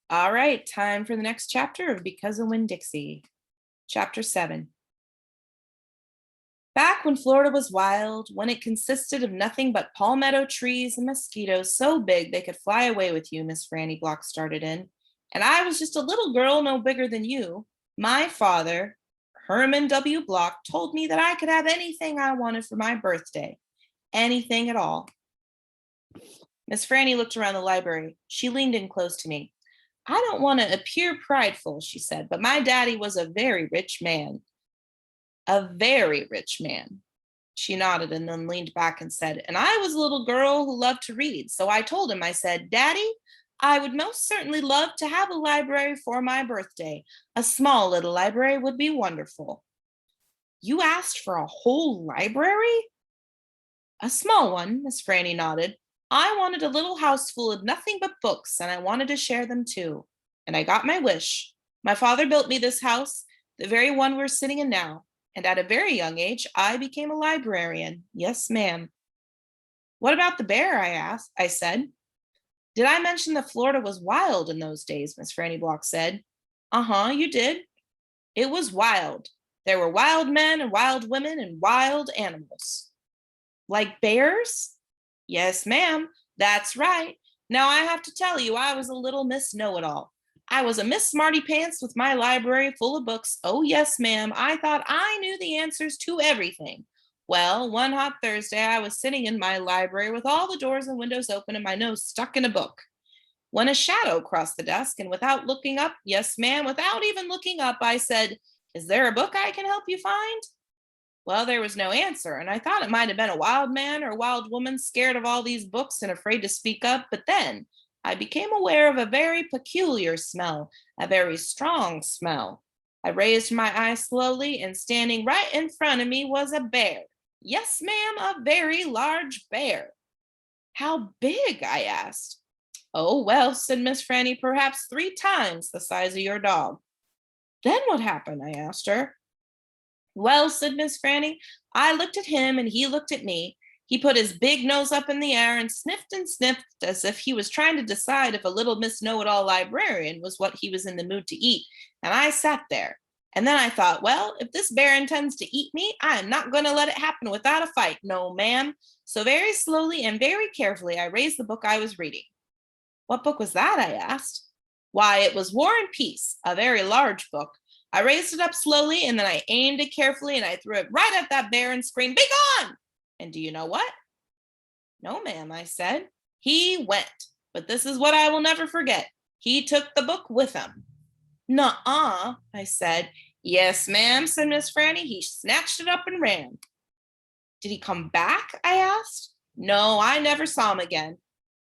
All right, time for the next chapter of Because of Winn-Dixie. Chapter 7. Back when Florida was wild, when it consisted of nothing but palmetto trees and mosquitoes so big they could fly away with you, Miss Franny Block started in, and I was just a little girl no bigger than you, my father, Herman W. Block, told me that I could have anything I wanted for my birthday. Anything at all. Miss Franny looked around the library. She leaned in close to me. I don't want to appear prideful, she said, but my daddy was a very rich man. A very rich man. She nodded and then leaned back and said, and I was a little girl who loved to read. So I told him, I said, Daddy, I would most certainly love to have a library for my birthday. A small little library would be wonderful. You asked for a whole library? A small one, Miss Franny nodded. I wanted a little house full of nothing but books, and I wanted to share them too. And I got my wish. My father built me this house, the very one we're sitting in now. And at a very young age, I became a librarian. Yes, ma'am. What about the bear? I said. Did I mention that Florida was wild in those days? Miss Franny Block said. Uh-huh, you did. It was wild. There were wild men and wild women and wild animals. Like bears? Yes, ma'am. That's right. Now I have to tell you, I was a little Miss Know-it-all. I was a Miss Smarty Pants with my library full of books. Oh, yes, ma'am. I thought I knew the answers to everything. Well, one hot Thursday, I was sitting in my library with all the doors and windows open and my nose stuck in a book, when a shadow crossed the desk, and without looking up, yes, ma'am, without even looking up, I said, is there a book I can help you find? Well, there was no answer, and I thought it might have been a wild man or a wild woman scared of all these books and afraid to speak up, but then I became aware of a very peculiar smell, a very strong smell. I raised my eyes slowly, and standing right in front of me was a bear. Yes, ma'am, a very large bear. How big? I asked. Oh, well, said Miss Franny, perhaps 3 times the size of your dog. Then what happened? I asked her. Well, said Miss Franny, I looked at him and he looked at me. He put his big nose up in the air and sniffed as if he was trying to decide if a little Miss Know-it-all librarian was what he was in the mood to eat. And I sat there. And then I thought, well, if this bear intends to eat me, I am not going to let it happen without a fight. No, ma'am. So very slowly and very carefully, I raised the book I was reading. What book was that? I asked. Why, it was War and Peace, a very large book. I raised it up slowly, and then I aimed it carefully, and I threw it right at that bear and screamed, "Begone!" And do you know what? No, ma'am, I said. He went, but this is what I will never forget. He took the book with him. Nuh-uh, I said. Yes, ma'am, said Miss Franny. He snatched it up and ran. Did he come back? I asked. No, I never saw him again.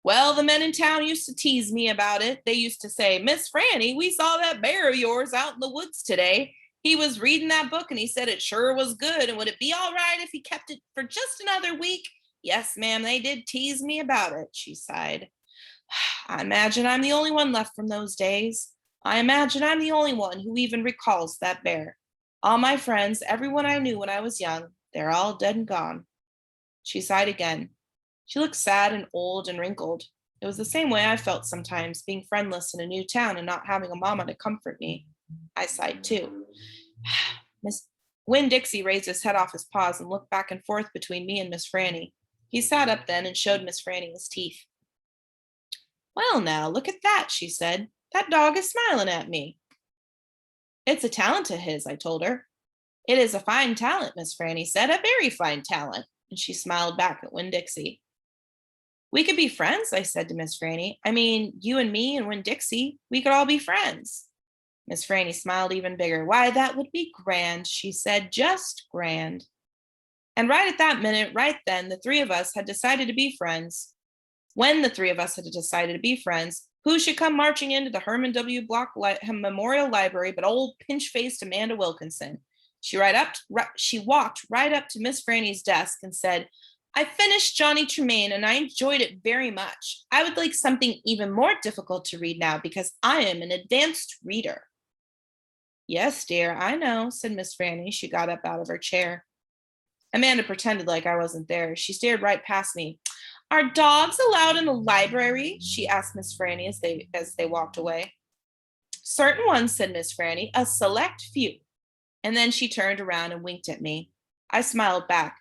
Well, the men in town used to tease me about it. They used to say, Miss Franny, we saw that bear of yours out in the woods today. He was reading that book and he said it sure was good. And would it be all right if he kept it for just another week? Yes, ma'am, they did tease me about it, she sighed. I imagine I'm the only one left from those days. I imagine I'm the only one who even recalls that bear. All my friends, everyone I knew when I was young, they're all dead and gone. She sighed again. She looked sad and old and wrinkled. It was the same way I felt sometimes, being friendless in a new town and not having a mama to comfort me. I sighed too. Miss Winn-Dixie raised his head off his paws and looked back and forth between me and Miss Franny. He sat up then and showed Miss Franny his teeth. Well, now, look at that, she said. That dog is smiling at me. It's a talent of his, I told her. It is a fine talent, Miss Franny said, a very fine talent. And she smiled back at Winn-Dixie. We could be friends, I said to Miss Franny. I mean, you and me and Winn-Dixie, we could all be friends. Miss Franny smiled even bigger. Why, that would be grand, she said, just grand. And right at that minute, right then, the three of us had decided to be friends. When the three of us had decided to be friends, who should come marching into the Herman W. Block Memorial Library but old pinch-faced Amanda Wilkinson. She walked right up to Miss Franny's desk and said, I finished Johnny Tremaine and I enjoyed it very much. I would like something even more difficult to read now because I am an advanced reader. Yes, dear, I know, said Miss Franny. She got up out of her chair. Amanda pretended like I wasn't there. She stared right past me. Are dogs allowed in the library? She asked Miss Franny as they walked away. Certain ones, said Miss Franny, a select few. And then she turned around and winked at me. I smiled back.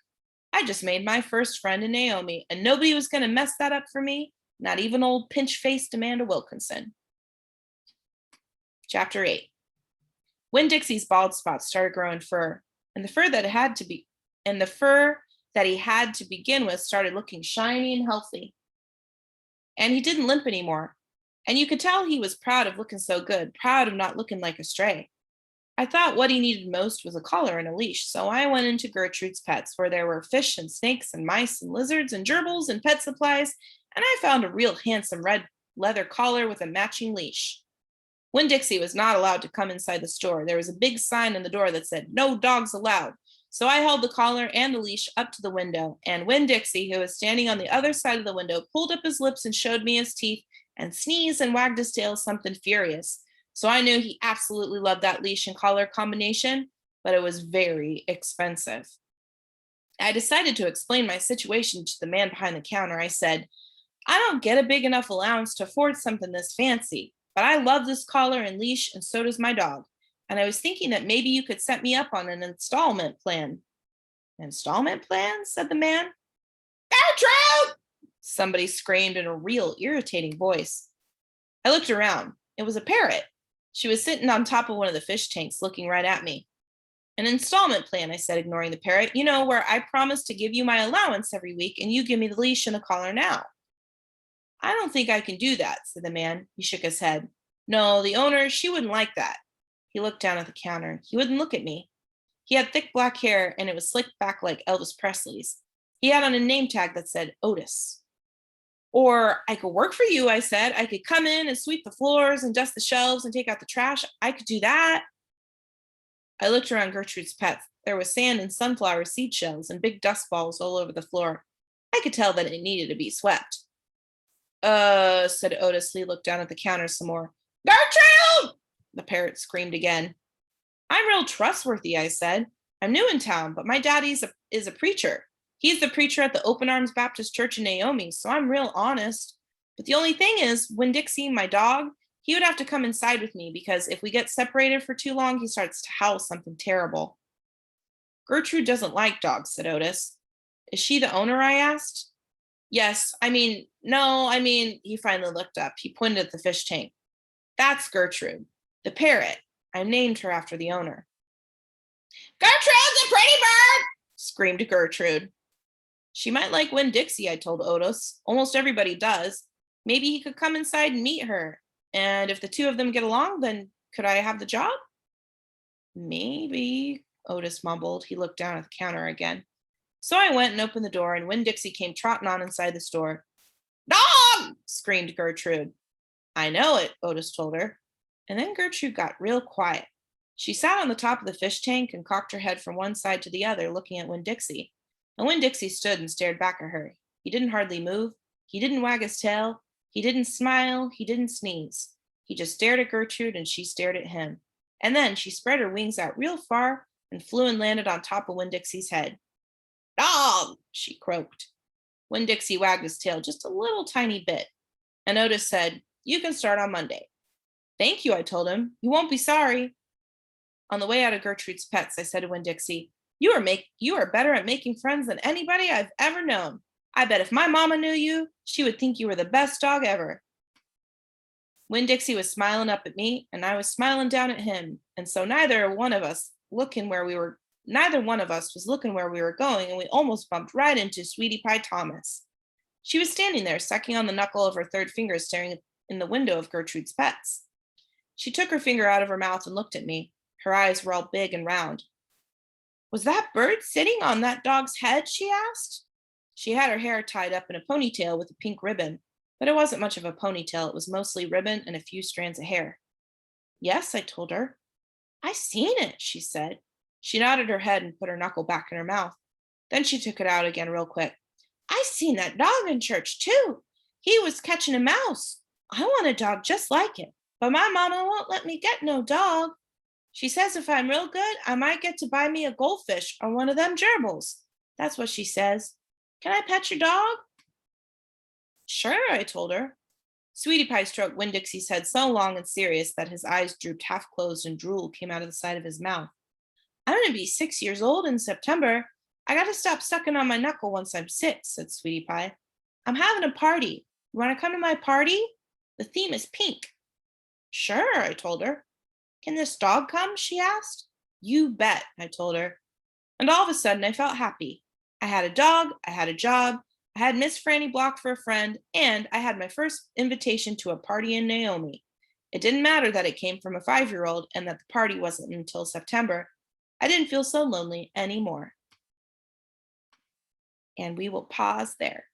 I just made my first friend in Naomi, and nobody was going to mess that up for me, not even old pinch-faced Amanda Wilkinson. Chapter 8. Winn-Dixie's bald spots started growing fur, and the fur that he had to begin with started looking shiny and healthy. And he didn't limp anymore. And you could tell he was proud of looking so good, proud of not looking like a stray. I thought what he needed most was a collar and a leash, so I went into Gertrude's Pets, where there were fish and snakes and mice and lizards and gerbils and pet supplies, and I found a real handsome red leather collar with a matching leash. Winn-Dixie was not allowed to come inside the store. There was a big sign on the door that said, "No dogs allowed." So I held the collar and the leash up to the window, and Winn-Dixie, who was standing on the other side of the window, pulled up his lips and showed me his teeth and sneezed and wagged his tail something furious. So I knew he absolutely loved that leash and collar combination, but it was very expensive. I decided to explain my situation to the man behind the counter. I said, "I don't get a big enough allowance to afford something this fancy, but I love this collar and leash, and so does my dog. And I was thinking that maybe you could set me up on an installment plan." "Installment plan?" said the man. "Gertrude!" somebody screamed in a real irritating voice. I looked around. It was a parrot. She was sitting on top of one of the fish tanks looking right at me. "An installment plan," I said, ignoring the parrot. "You know, where I promise to give you my allowance every week and you give me the leash and the collar now." "I don't think I can do that," said the man. He shook his head. "No, the owner, she wouldn't like that." He looked down at the counter. He wouldn't look at me. He had thick black hair and it was slicked back like Elvis Presley's. He had on a name tag that said Otis. "Or I could work for you," I said. "I could come in and sweep the floors and dust the shelves and take out the trash. I could do that." I looked around Gertrude's Pets. There was sand and sunflower seed shells and big dust balls all over the floor. I could tell that it needed to be swept. Said Otis. Lee looked down at the counter some more. "Gertrude!" the parrot screamed again. "I'm real trustworthy," I said. "I'm new in town, but my daddy is a preacher. He's the preacher at the Open Arms Baptist Church in Naomi, so I'm real honest. But the only thing is, Winn-Dixie, my dog, he would have to come inside with me because if we get separated for too long, he starts to howl something terrible." "Gertrude doesn't like dogs," said Otis. "Is she the owner?" I asked. He finally looked up. He pointed at the fish tank. "That's Gertrude, the parrot. I named her after the owner." "Gertrude's a pretty bird!" screamed Gertrude. "She might like Winn-Dixie," I told Otis. "Almost everybody does. Maybe he could come inside and meet her. And if the two of them get along, then could I have the job?" "Maybe," Otis mumbled. He looked down at the counter again. So I went and opened the door, and Winn-Dixie came trotting on inside the store. "Dog!" screamed Gertrude. "I know it," Otis told her. And then Gertrude got real quiet. She sat on the top of the fish tank and cocked her head from one side to the other, looking at Winn-Dixie. And Winn-Dixie stood and stared back at her. He didn't hardly move. He didn't wag his tail. He didn't smile. He didn't sneeze. He just stared at Gertrude, and she stared at him. And then she spread her wings out real far and flew and landed on top of Winn-Dixie's head. "Dog!" she croaked. Winn-Dixie wagged his tail just a little tiny bit. And Otis said, "You can start on Monday." "Thank you," I told him. "You won't be sorry." On the way out of Gertrude's Pets, I said to Winn-Dixie, You are better at making friends than anybody I've ever known. I bet if my mama knew you, she would think you were the best dog ever." Winn-Dixie was smiling up at me, and I was smiling down at him, and so neither one of us was looking where we were going, and we almost bumped right into Sweetie Pie Thomas. She was standing there, sucking on the knuckle of her third finger, staring in the window of Gertrude's Pets. She took her finger out of her mouth and looked at me. Her eyes were all big and round. "Was that bird sitting on that dog's head?" she asked. She had her hair tied up in a ponytail with a pink ribbon, but it wasn't much of a ponytail. It was mostly ribbon and a few strands of hair. "Yes," I told her. "I seen it," she said. She nodded her head and put her knuckle back in her mouth. Then she took it out again real quick. "I seen that dog in church, too. He was catching a mouse. I want a dog just like it, but my mama won't let me get no dog. She says if I'm real good, I might get to buy me a goldfish or one of them gerbils. That's what she says. Can I pet your dog?" "Sure," I told her. Sweetie Pie stroked Winn-Dixie's head so long and serious that his eyes drooped half closed and drool came out of the side of his mouth. I'm going to be 6 years old in September. I got to stop sucking on my knuckle once I'm 6, said Sweetie Pie. I'm having a party. You want to come to my party? The theme is pink. Sure, I told her. Can this dog come? She asked. You bet, I told her. And all of a sudden, I felt happy. I had a dog, I had a job, I had Miss Franny Block for a friend, and I had my first invitation to a party in Naomi. It didn't matter that it came from a 5-year-old and that the party wasn't until September. I didn't feel so lonely anymore. And we will pause there.